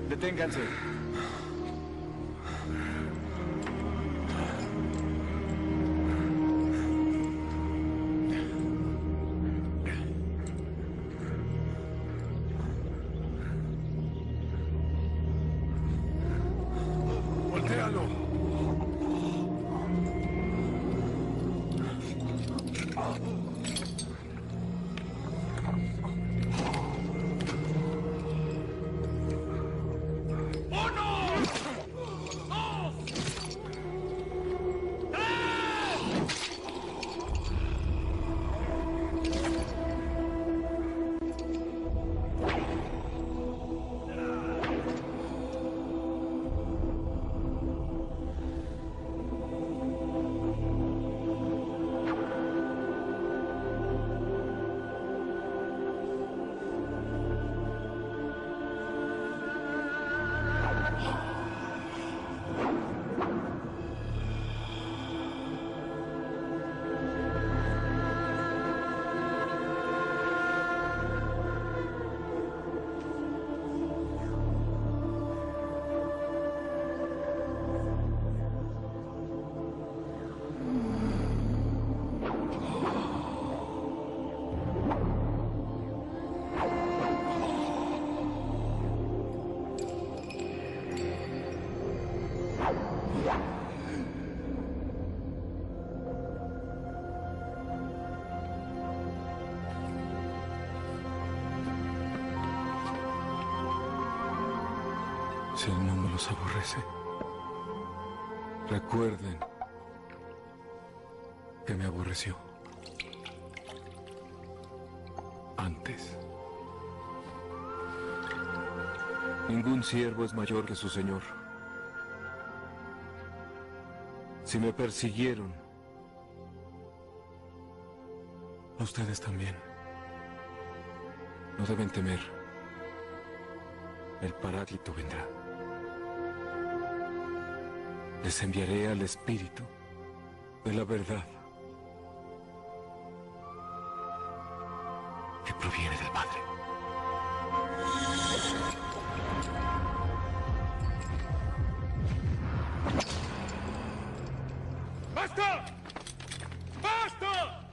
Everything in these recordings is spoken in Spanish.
Deténganse. ¡Voltéalo! Si el mundo los aborrece, recuerden que me aborreció antes. Ningún siervo es mayor que su señor. Si me persiguieron, ustedes también. No deben temer. El Paráclito vendrá. Les enviaré al Espíritu de la verdad que proviene del Padre. ¡Basta! ¡Basta!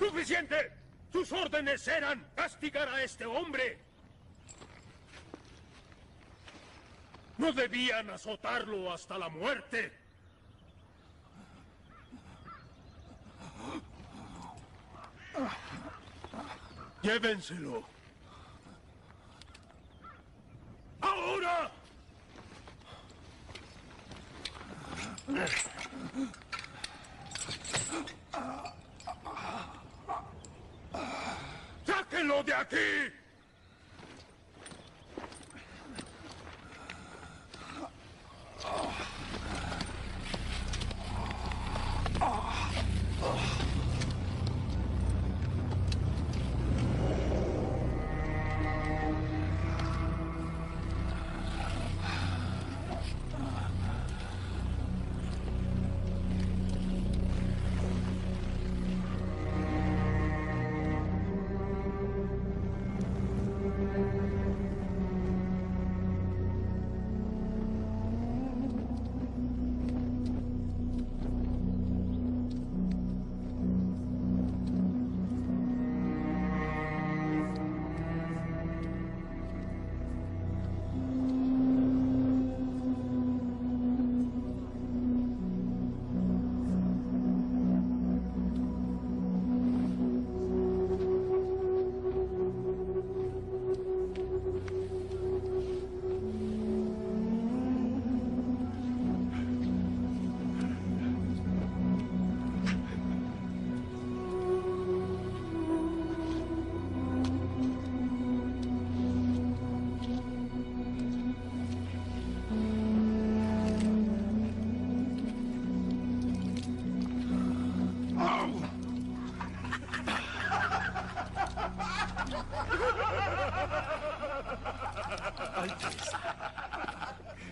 ¡Suficiente! Sus órdenes eran castigar a este hombre. No debían azotarlo hasta la muerte. Llévenselo. ¡Ahora! ¡Sáquenlo de aquí!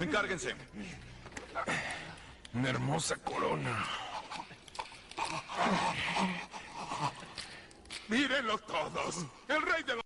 Encárguense. Una hermosa corona. Mírenlo todos. El rey de los...